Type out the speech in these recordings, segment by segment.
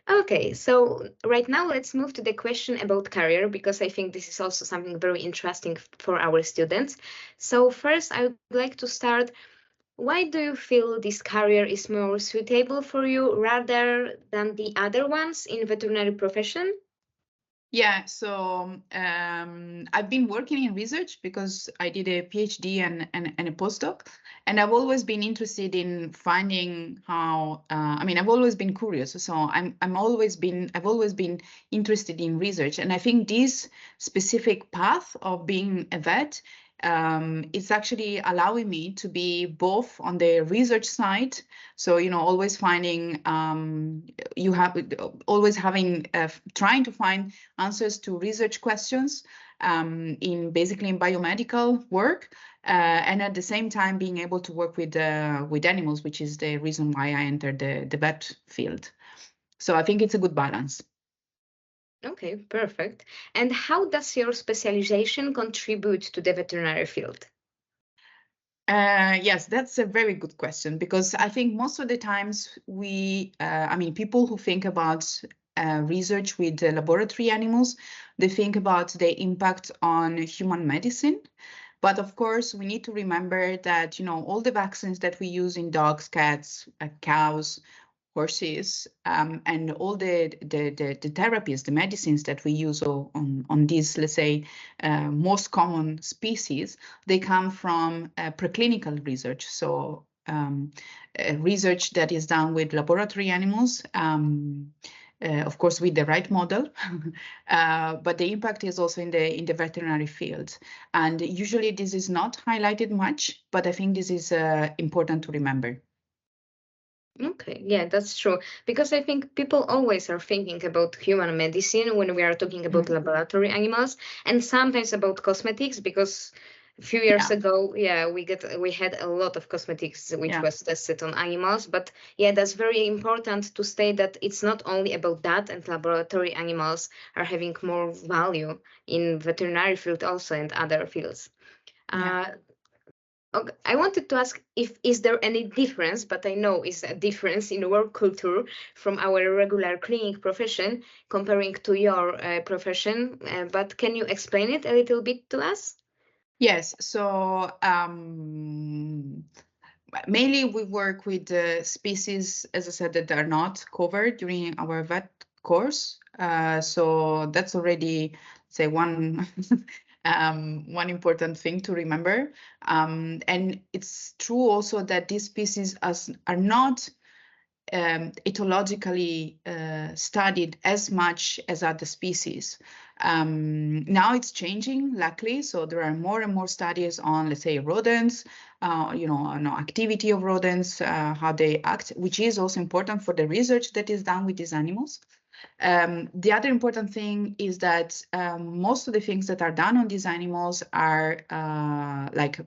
Okay, so right now let's move to the question about career because I think this is also something very interesting for our students. So first, I would like to start. Why do you feel this career is more suitable for you rather than the other ones in veterinary profession? Yeah, so I've been working in research because I did a PhD and a postdoc, and I've always been interested in finding how. I mean, I've always been curious, so I've always been interested in research, and I think this specific path of being a vet it's actually allowing me to be both on the research side, so always finding you have always having trying to find answers to research questions in basically in biomedical work, and at the same time being able to work with animals, which is the reason why I entered the vet field. So I think it's a good balance. Okay, perfect. And how does your specialization contribute to the veterinary field? Yes, that's a very good question because I think most of the times I mean, people who think about research with laboratory animals, they think about the impact on human medicine. But of course, we need to remember that, all the vaccines that we use in dogs, cats, cows, horses, and all the therapies, the medicines that we use on these, let's say, most common species, they come from preclinical research. So research that is done with laboratory animals, of course, with the right model, but the impact is also in the veterinary field. And usually this is not highlighted much, but I think this is important to remember. Okay, yeah, that's true. Because I think people always are thinking about human medicine when we are talking about laboratory animals, and sometimes about cosmetics. Because a few years Yeah, ago, yeah, we had a lot of cosmetics which yeah. was tested on animals. But yeah, that's very important to state that it's not only about that, and laboratory animals are having more value in veterinary field also and other fields. Yeah. Uh, Okay, I wanted to ask if is there any difference, but I know is a difference in work culture from our regular clinic profession comparing to your profession. But can you explain it a little bit to us? Yes. So mainly we work with species, as I said, that are not covered during our vet course. So that's already, say, one one important thing to remember. And it's true also that these species are not ethologically studied as much as other species. Now it's changing, luckily. So there are more and more studies on, let's say, rodents, on activity of rodents, how they act, which is also important for the research that is done with these animals. The other important thing is that most of the things that are done on these animals are like,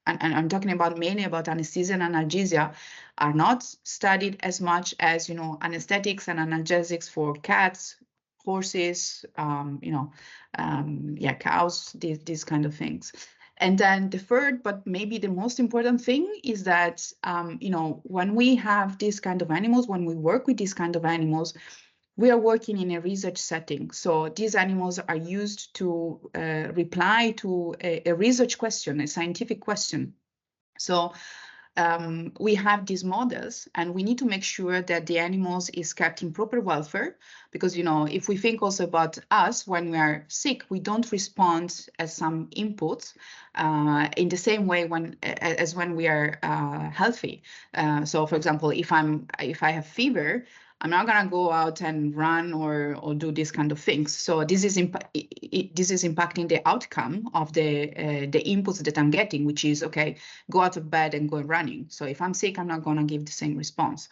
and I'm talking about mainly about anesthesia and analgesia, are not studied as much as, anesthetics and analgesics for cats, horses, yeah, cows, these kind of things. And then the third, but maybe the most important thing is that, when we have these kind of animals, when we work with these kind of animals, we are working in a research setting. So these animals are used to reply to a research question, a scientific question. So we have these models, and we need to make sure that the animals is kept in proper welfare, because if we think also about us when we are sick, we don't respond as some inputs in the same way as when we are healthy. So for example, if I have fever, I'm not gonna go out and run or do these kind of things. So this is this is impacting the outcome of the inputs that I'm getting, which is, okay, go out of bed and go running. So if I'm sick, I'm not gonna give the same response.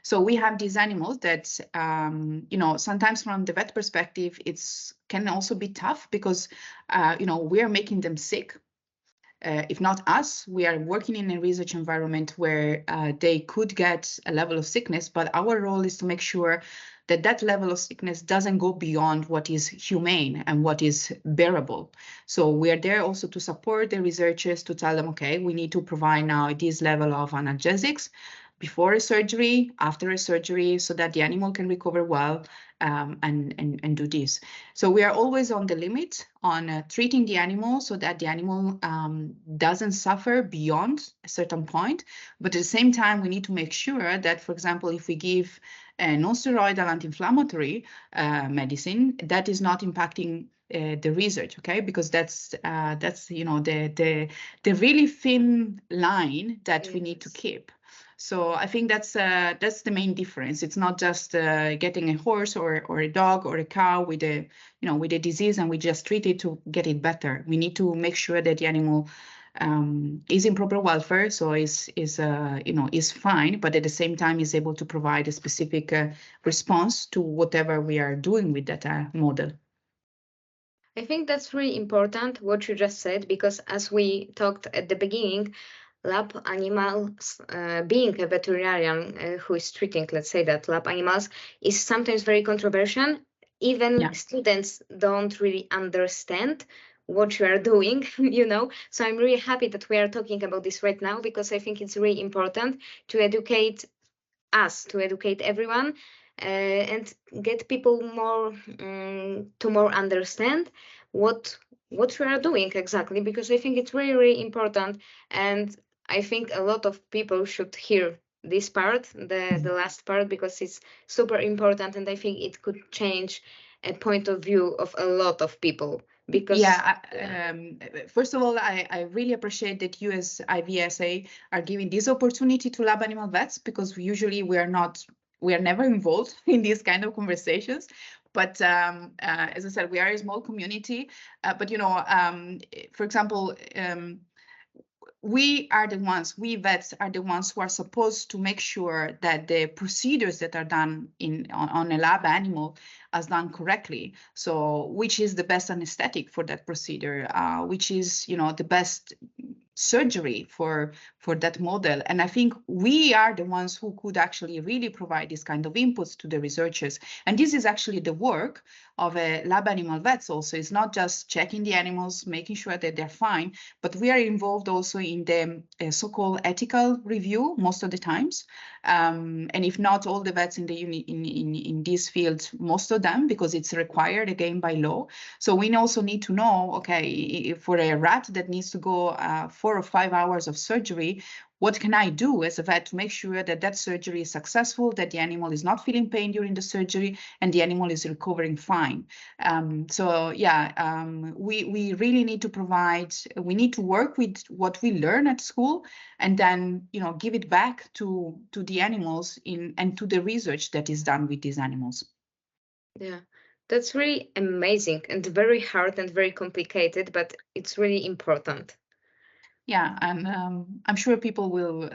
So we have these animals that, sometimes from the vet perspective, it's can also be tough because, we are making them sick. If not us, we are working in a research environment where they could get a level of sickness, but our role is to make sure that that level of sickness doesn't go beyond what is humane and what is bearable. So we are there also to support the researchers, to tell them, okay, we need to provide now this level of analgesics, before a surgery, after a surgery, so that the animal can recover well and do this. So we are always on the limit on treating the animal so that the animal doesn't suffer beyond a certain point. But at the same time, we need to make sure that, for example, if we give a non-steroidal anti-inflammatory medicine, that is not impacting the research, okay? Because that's the really thin line that we need to keep. So I think that's the main difference. It's not just getting a horse or a dog or a cow with a disease and we just treat it to get it better. We need to make sure that the animal is in proper welfare, so is fine, but at the same time is able to provide a specific response to whatever we are doing with that model. I think that's really important what you just said, because as we talked at the beginning, lab animals, being a veterinarian who is treating, let's say that, lab animals is sometimes very controversial. Even students don't really understand what you are doing, So I'm really happy that we are talking about this right now, because I think it's really important to educate us, to educate everyone, and get people more to more understand what we are doing exactly, because I think it's really, really important, and I think a lot of people should hear this part, the last part, because it's super important, and I think it could change a point of view of a lot of people. Because first of all, I really appreciate that you as IVSA are giving this opportunity to lab animal vets, because usually we are never involved in these kind of conversations. But as I said, we are a small community. But for example, we vets are the ones who are supposed to make sure that the procedures that are done on a lab animal is done correctly. So which is the best anesthetic for that procedure, which is the best surgery for that model. And I think we are the ones who could actually really provide this kind of inputs to the researchers. And this is actually the work of a lab animal vets also. It's not just checking the animals, making sure that they're fine, but we are involved also in the so-called ethical review most of the times. And if not all the vets in the unit in this field, most of them, because it's required again by law. So we also need to know, okay, for a rat that needs to go 4 or 5 hours of surgery, what can I do as a vet to make sure that that surgery is successful, that the animal is not feeling pain during the surgery, and the animal is recovering fine? We really need to we need to work with what we learn at school, and then give it back to the animals and to the research that is done with these animals. Yeah, that's really amazing and very hard and very complicated, but it's really important. Yeah, and I'm sure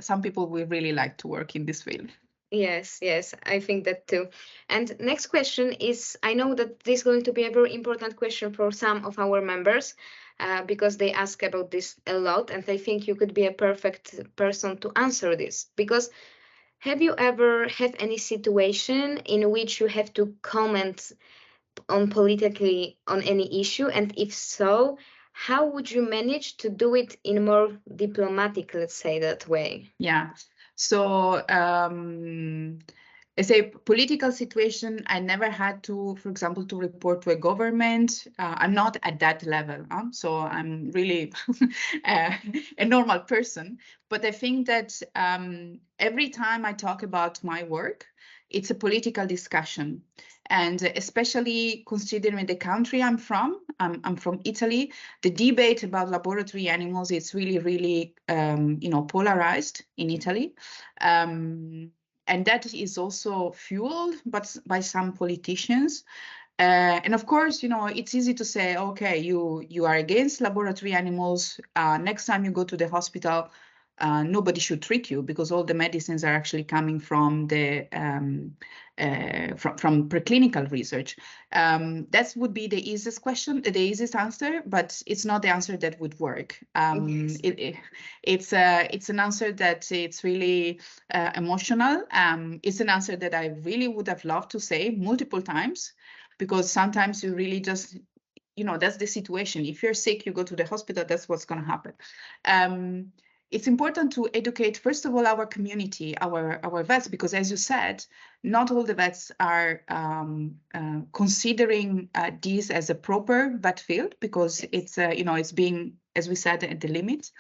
some people will really like to work in this field. Yes, I think that too. And next question is, I know that this is going to be a very important question for some of our members, because they ask about this a lot, and I think you could be a perfect person to answer this. Because have you ever had any situation in which you have to comment on politically on any issue, and if so, how would you manage to do it in more diplomatic, let's say that way? Yeah. So as a political situation, I never had to, for example, to report to a government. I'm not at that level, so I'm really a normal person. But I think that every time I talk about my work, it's a political discussion. And especially considering the country I'm from Italy, the debate about laboratory animals is really, really, polarized in Italy. And that is also fueled by some politicians. And of course, it's easy to say, okay, you are against laboratory animals. Next time you go to the hospital, nobody should treat you because all the medicines are actually coming from from preclinical research. That would be the easiest question, the easiest answer, but it's not the answer that would work. Yes. It's an answer that it's really emotional. It's an answer that I really would have loved to say multiple times, because sometimes you really just, that's the situation. If you're sick, you go to the hospital, that's what's going to happen. it's important to educate, first of all, our community, our vets, because as you said, not all the vets are considering this as a proper vet field, because it's, it's being, as we said, at the limit.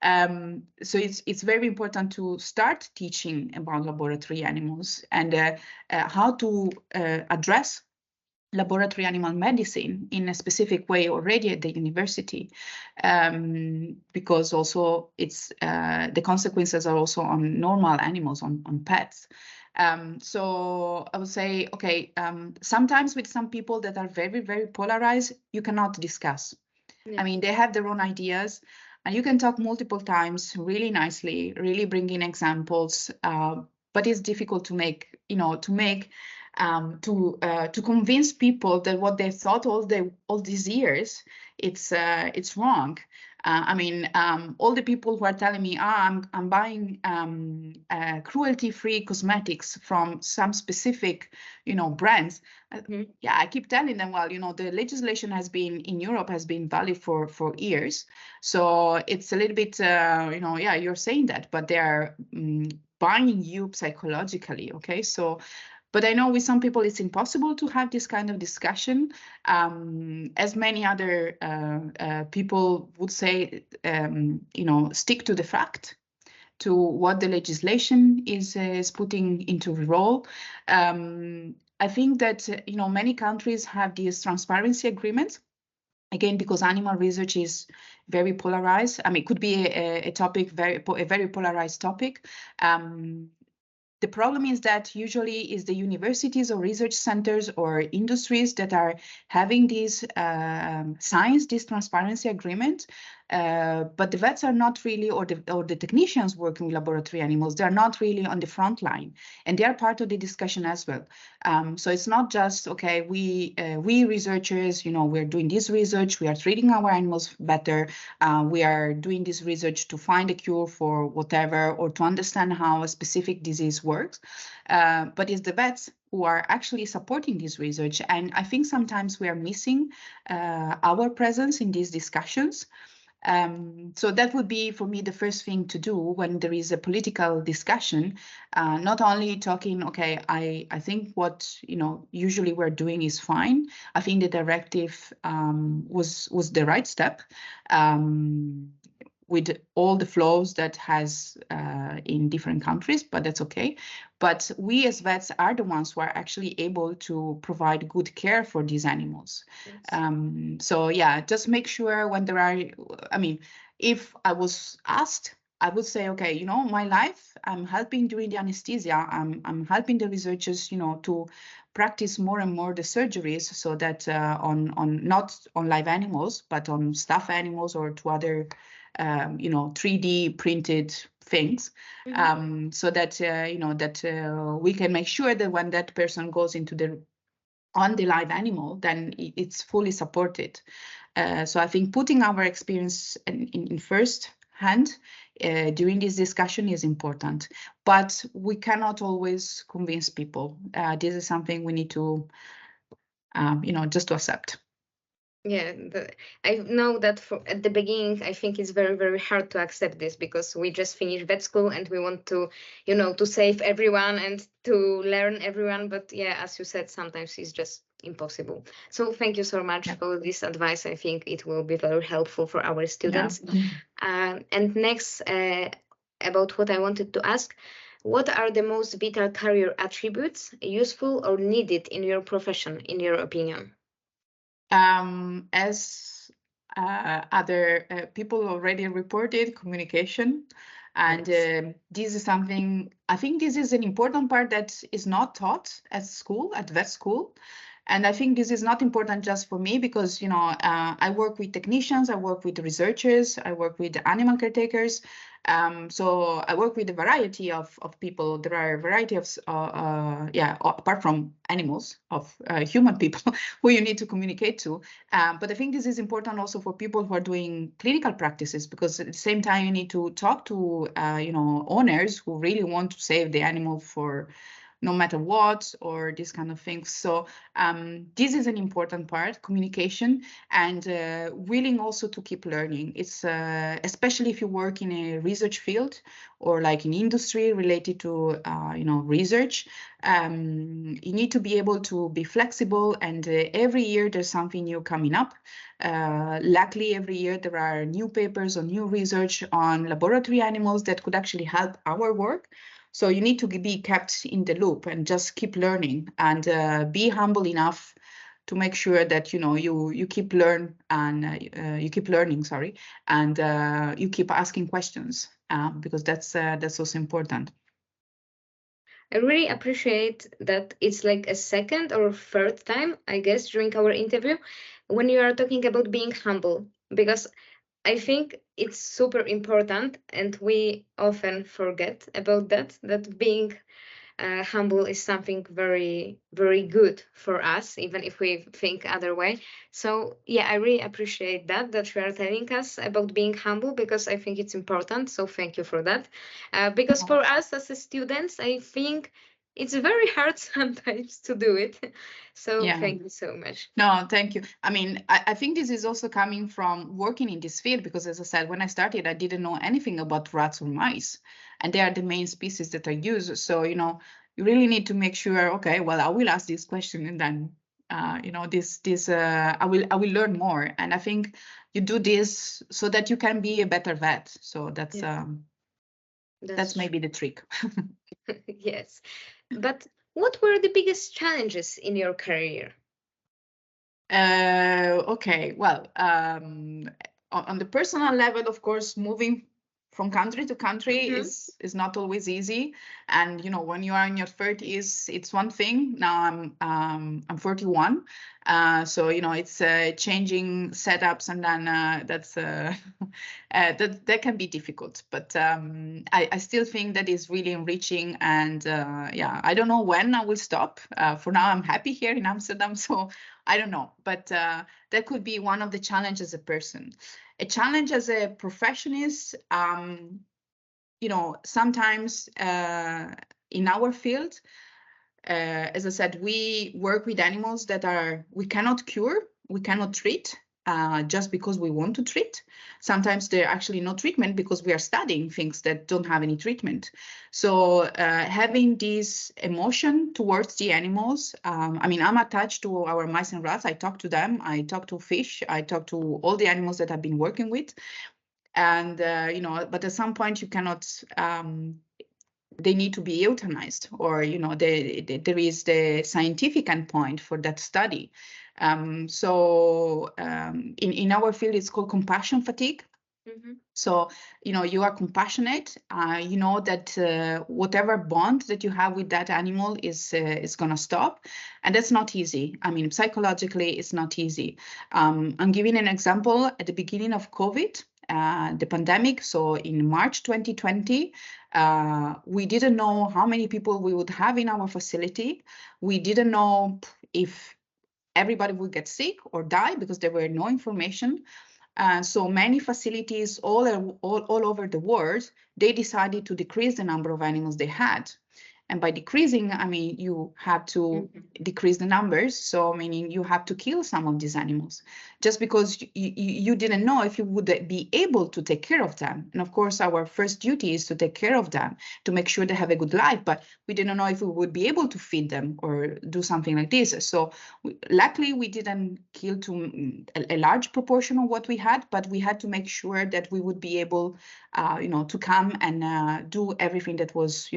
So it's very important to start teaching about laboratory animals and how to address laboratory animal medicine in a specific way already at the university, because also it's the consequences are also on normal animals, on pets. So I would say, okay, sometimes with some people that are very, very polarized, you cannot discuss. Yeah. I mean, they have their own ideas, and you can talk multiple times really nicely, really bring in examples, but it's difficult to make, to convince people that what they thought all these years, it's wrong. I mean, all the people who are telling me, I'm buying cruelty-free cosmetics from some specific, brands. Yeah, I keep telling them, well, the legislation in Europe has been valid for years. So it's a little bit, yeah, you're saying that, but they are buying you psychologically. Okay, so. But I know with some people it's impossible to have this kind of discussion. As many other people would say, stick to the fact, to what the legislation is putting into the role. I think that many countries have these transparency agreements. Again, because animal research is very polarized. I mean, it could be a topic, a very polarized topic. The problem is that usually is the universities or research centers or industries that are having these signs this transparency agreement, but the vets are not really, or the technicians working with laboratory animals, they're not really on the front line, and they are part of the discussion as well. So it's not just, okay, we researchers, we're doing this research, we are treating our animals better, we are doing this research to find a cure for whatever, or to understand how a specific disease works, but it's the vets who are actually supporting this research. And I think sometimes we are missing our presence in these discussions. So that would be, for me, the first thing to do when there is a political discussion, not only talking, okay, I think what, usually we're doing is fine. I think the directive was the right step. With all the flaws that has in different countries, but that's okay. But we as vets are the ones who are actually able to provide good care for these animals. Yes. So yeah, just make sure when there are, I mean, if I was asked, I would say, okay, my life, I'm helping during the anesthesia, I'm helping the researchers, to practice more and more the surgeries, so that on not on live animals, but on stuffed animals or to other 3D printed things, so that we can make sure that when that person goes on the live animal, then it's fully supported. So I think putting our experience in first hand during this discussion is important, but we cannot always convince people. This is something we need to, just to accept. Yeah, I know that at the beginning, I think it's very, very hard to accept this, because we just finished vet school and we want to, to save everyone and to learn everyone. But yeah, as you said, sometimes it's just impossible. So thank you so much for this advice. I think it will be very helpful for our students. And next, about what I wanted to ask, what are the most vital career attributes, useful or needed in your profession, in your opinion? As other people already reported, communication. And this is something, I think this is an important part that is not taught at school, at vet school. And I think this is not important just for me, because, I work with technicians, I work with researchers, I work with animal caretakers. So I work with a variety of people. There are a variety of, apart from animals, of human people who you need to communicate to. But I think this is important also for people who are doing clinical practices, because at the same time you need to talk to, owners who really want to save the animal for no matter what, or this kind of things. So this is an important part, communication, and willing also to keep learning. It's especially if you work in a research field or like in industry related to research. You need to be able to be flexible, and every year there's something new coming up. Luckily, every year there are new papers or new research on laboratory animals that could actually help our work. So you need to be kept in the loop and just keep learning, and be humble enough to make sure that you keep learning, sorry, and you keep asking questions, because that's also important. I really appreciate that it's like a second or third time, I guess, during our interview when you are talking about being humble, because I think it's super important and we often forget about that being humble is something very, very good for us, even if we think other way. So yeah, I really appreciate that you are telling us about being humble, because I think it's important. So thank you for that. Because for us as students, I think it's very hard sometimes to do it. So Yeah. thank you so much. No, thank you. I mean, I think this is also coming from working in this field, because as I said, when I started, I didn't know anything about rats or mice, and they are the main species that I use. So, you really need to make sure, okay, well, I will ask this question, and then, I will learn more. And I think you do this so that you can be a better vet. So that's That's maybe the trick. true. Yes. But what were the biggest challenges in your career? Okay, well, on the personal level, of course, moving from country to country is not always easy. And when you are in your 30s, it's one thing. Now I'm 41, so it's changing setups, and then that's that can be difficult. But I still think that is really enriching, and yeah, I don't know when I will stop. For now, I'm happy here in Amsterdam, so I don't know, but that could be one of the challenges as a person. A challenge as a profession is, sometimes in our field, as I said, we work with animals that we cannot cure, we cannot treat. Just because we want to treat. Sometimes there are actually no treatment because we are studying things that don't have any treatment. So having this emotion towards the animals, I mean, I'm attached to our mice and rats. I talk to them. I talk to fish. I talk to all the animals that I've been working with. And, but at some point you cannot, they need to be euthanized, or there is the scientific endpoint for that study. So in our field, it's called compassion fatigue. Mm-hmm. So you are compassionate. You know that whatever bond that you have with that animal is gonna stop, and that's not easy. I mean, psychologically, it's not easy. I'm giving an example. At the beginning of COVID, the pandemic, so in March 2020, we didn't know how many people we would have in our facility. We didn't know if everybody would get sick or die because there were no information. So many facilities all over the world, they decided to decrease the number of animals they had. And by decreasing, I mean, you have to decrease the numbers. So meaning you have to kill some of these animals just because you didn't know if you would be able to take care of them. And of course, our first duty is to take care of them, to make sure they have a good life. But we didn't know if we would be able to feed them or do something like this. So luckily, we didn't kill a large proportion of what we had, but we had to make sure that we would be able, to come and do everything that was,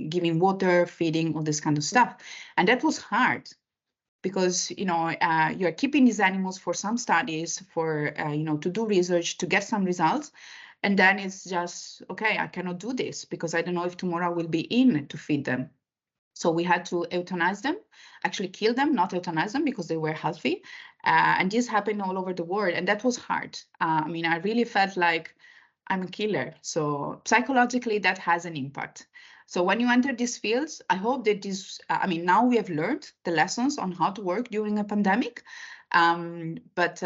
giving water, feeding, all this kind of stuff. And that was hard because, you're keeping these animals for some studies, for, to do research, to get some results. And then it's just, okay, I cannot do this because I don't know if tomorrow I will be in to feed them. So we had to euthanize them, actually kill them, not euthanize them because they were healthy. And this happened all over the world. And that was hard. I mean, I really felt like I'm a killer. So psychologically, that has an impact. So when you enter these fields, I hope that now we have learned the lessons on how to work during a pandemic. But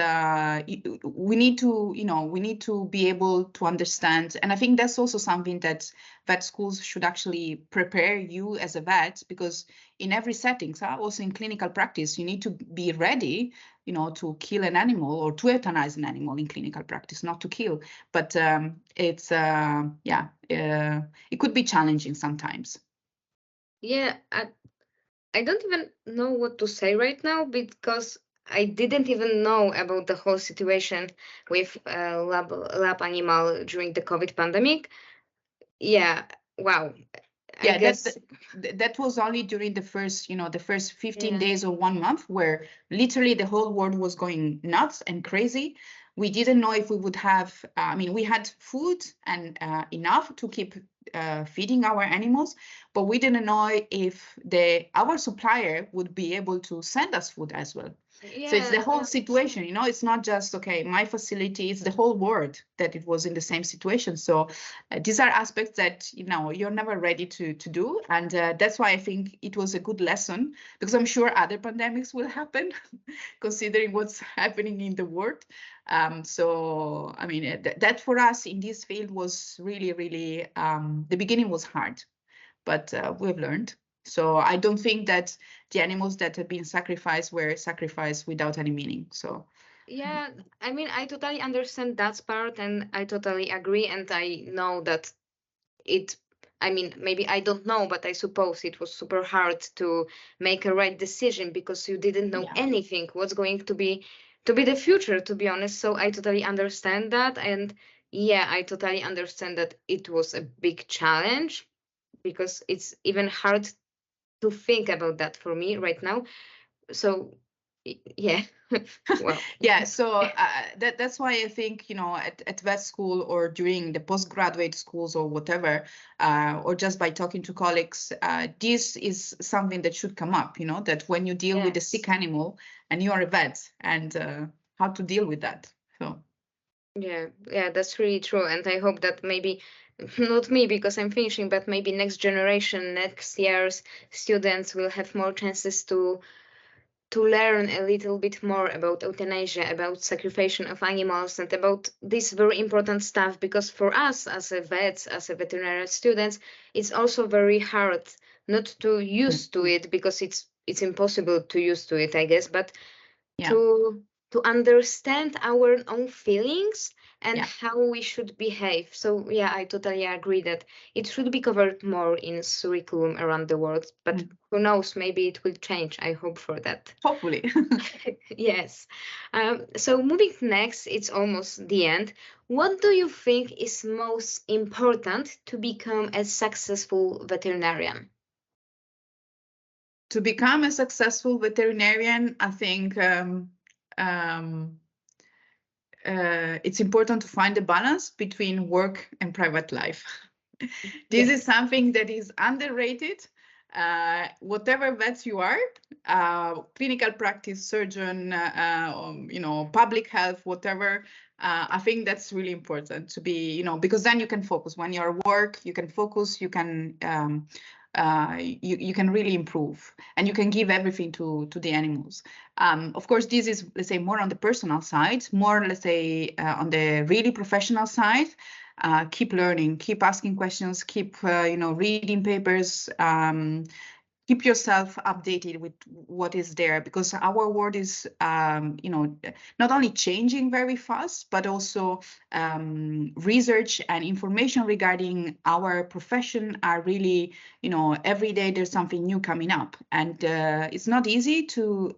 we need to be able to understand, and I think that's also something that vet schools should actually prepare you as a vet, because in every setting, also in clinical practice, you need to be ready, to kill an animal or to euthanize an animal in clinical practice, not to kill. But it could be challenging sometimes. Yeah, I don't even know what to say right now because I didn't even know about the whole situation with lab animal during the COVID pandemic. Yeah, wow. I Yeah, guess. that was only during the first 15 Yeah. days or 1 month, where literally the whole world was going nuts and crazy. We didn't know if we would have, we had food and enough to keep feeding our animals, but we didn't know if our supplier would be able to send us food as well. So it's the Yeah, whole situation, it's not just, okay, my facility, it's the whole world that it was in the same situation. So these are aspects that, you're never ready to do. And that's why I think it was a good lesson, because I'm sure other pandemics will happen, considering what's happening in the world. So, that for us in this field was really, really, the beginning was hard, but we've learned. So I don't think that the animals that have been sacrificed were sacrificed without any meaning. So yeah. I totally understand that part, and I totally agree. And I know that it. Maybe I don't know, but I suppose it was super hard to make a right decision because you didn't know yeah, anything what's going to be the future, to be honest. So I totally understand that, and yeah, I totally understand that it was a big challenge because it's even hard to think about that for me right now. So yeah. Well, yeah. So that's why I think, at vet school or during the postgraduate schools or whatever, or just by talking to colleagues, this is something that should come up. That when you deal with a yes. sick animal and you are a vet, and how to deal with that. So Yeah, that's really true. And I hope that maybe not me because I'm finishing, but maybe next generation, next year's students will have more chances to learn a little bit more about euthanasia, about sacrifice of animals, and about this very important stuff. Because for us as a vets, as a veterinary students, it's also very hard not to mm, use to it because it's impossible to use to it, I guess. But yeah, to to understand our own feelings and yeah. how we should behave. So yeah, I totally agree that it should be covered more in curriculum around the world. But Mm. who knows? Maybe it will change. I hope for that. Hopefully. Yes. So moving next, it's almost the end. What do you think is most important to become a successful veterinarian? To become a successful veterinarian, I think um, it's important to find a balance between work and private life. This is Yes. something that is underrated. Whatever vets you are, clinical practice, surgeon, public health, whatever. I think that's really important to be, because then you can focus. When you're at work, you can focus. You can really improve, and you can give everything to the animals. Of course, this is, let's say, more on the personal side, more, let's say, on the really professional side. Keep learning, keep asking questions, keep reading papers, keep yourself updated with what is there, because our world is not only changing very fast, but also research and information regarding our profession are really, every day there's something new coming up, and it's not easy to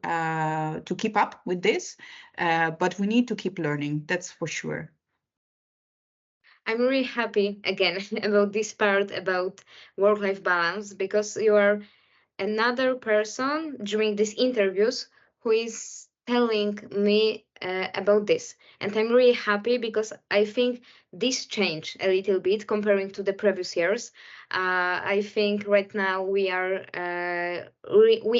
keep up with this, but we need to keep learning, that's for sure. I'm really happy again about this part about work-life balance because you are another person during these interviews who is telling me about this. And I'm really happy because I think this changed a little bit comparing to the previous years. I think right now we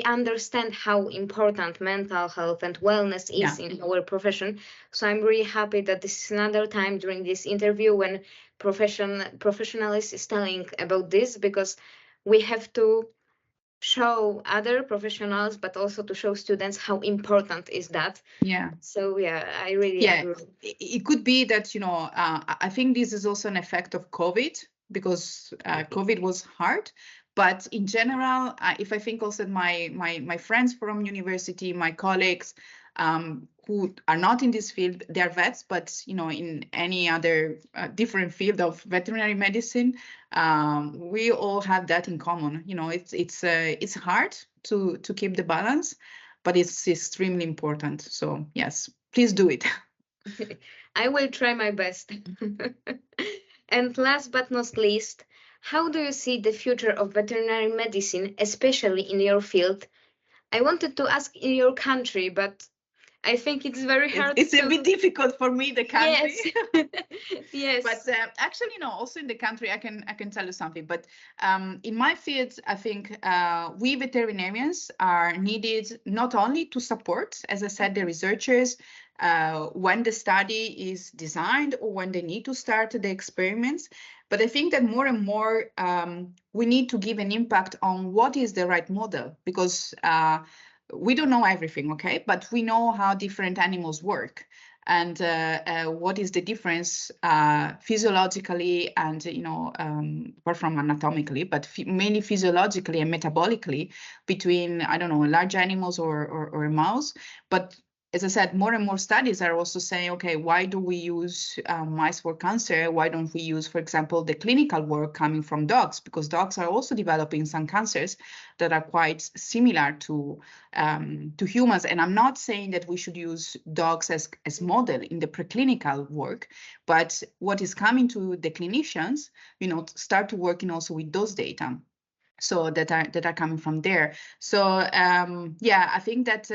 understand how important mental health and wellness Yeah. is in our profession. So I'm really happy that this is another time during this interview when professionalist is telling about this because we have to show other professionals, but also to show students how important is that. Yeah. So yeah, I really Yeah, agree. it could be that, I think this is also an effect of COVID, because COVID was hard. But in general, if I think also my friends from university, my colleagues, who are not in this field, they're vets, but in any other different field of veterinary medicine, we all have that in common. It's hard to keep the balance, but it's extremely important. So yes, please do it. I will try my best. And last but not least, how do you see the future of veterinary medicine, especially in your field? I wanted to ask in your country, but I think it's very hard It's a bit to. difficult for me, the country. Yes. Yes. But actually, also in the country, I can tell you something. But in my field, I think we veterinarians are needed not only to support, as I said, the researchers when the study is designed or when they need to start the experiments, but I think that more and more we need to give an impact on what is the right model, because we don't know everything, okay? But we know how different animals work, and what is the difference physiologically and apart from anatomically, but mainly physiologically and metabolically, between, I don't know, large animals or a mouse. But as I said, more and more studies are also saying, okay, why do we use mice for cancer? Why don't we use, for example, the clinical work coming from dogs? Because dogs are also developing some cancers that are quite similar to humans. And I'm not saying that we should use dogs as model in the preclinical work, but what is coming to the clinicians, start to working also with those data. So that are coming from there. So yeah, I think that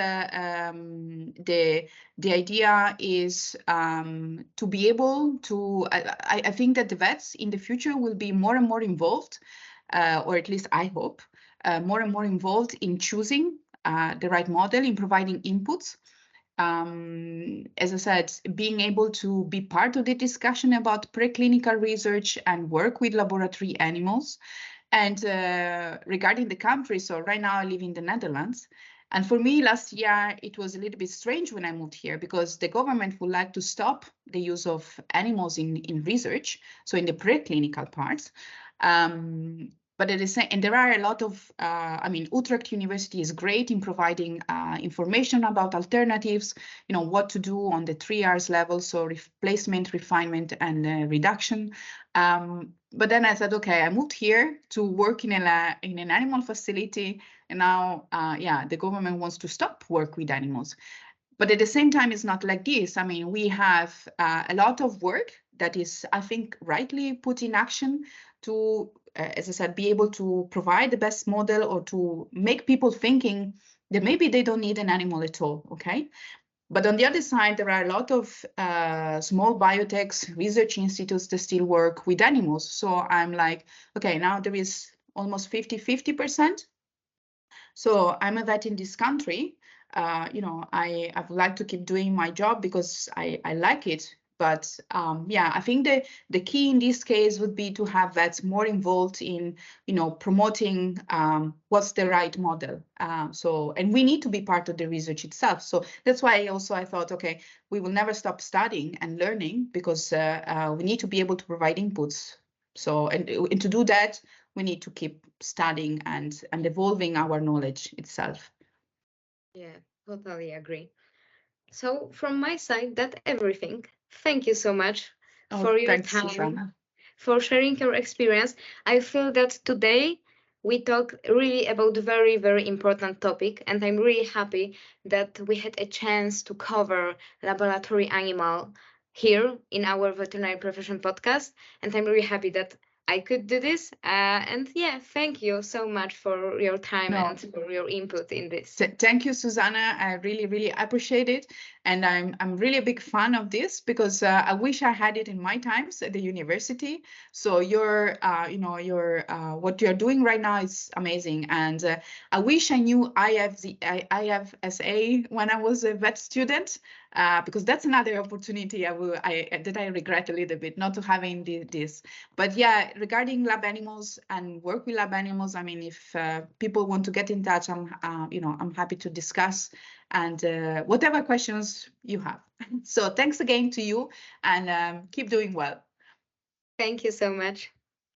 the idea is to be able to. I think that the vets in the future will be more and more involved, or at least I hope, more and more involved in choosing the right model, in providing inputs. As I said, being able to be part of the discussion about preclinical research and work with laboratory animals. And regarding the country, so right now I live in the Netherlands. And for me, last year, it was a little bit strange when I moved here, because the government would like to stop the use of animals in research, so in the preclinical parts. But at the same, and there are a lot of, Utrecht University is great in providing information about alternatives, what to do on the 3 R's level, so replacement, refinement, and reduction. But then I said, okay, I moved here to work in an animal facility, and now, the government wants to stop work with animals. But at the same time, it's not like this. I mean, we have a lot of work that is, I think, rightly put in action to, as I said, be able to provide the best model, or to make people thinking that maybe they don't need an animal at all, okay? But on the other side, there are a lot of small biotechs, research institutes that still work with animals. So I'm like, okay, now there is almost 50%. So I'm a vet in this country. I would like to keep doing my job because I like it. But I think the key in this case would be to have vets more involved in, promoting what's the right model. And we need to be part of the research itself. So that's why I thought, okay, we will never stop studying and learning, because we need to be able to provide inputs. So, and to do that, we need to keep studying and evolving our knowledge itself. Yeah, totally agree. So from my side, that's everything. Thank you so much Oh, for your thanks, time, Zuzanna. for sharing your experience. I feel that today we talk really about a very, very important topic, and I'm really happy that we had a chance to cover laboratory animal here in our veterinary profession podcast. And I'm really happy that I could do this. And yeah, thank you so much for your time and No, for your input in this. thank you, Zuzanna. I really, really appreciate it. And I'm really a big fan of this because I wish I had it in my times at the university. So what you're doing right now is amazing. And I wish I knew IVSA when I was a vet student, because that's another opportunity that I regret a little bit not to having this. But yeah, regarding lab animals and work with lab animals, I mean, if people want to get in touch, I'm happy to discuss and whatever questions you have. So thanks again to you, and keep doing well. Thank you so much.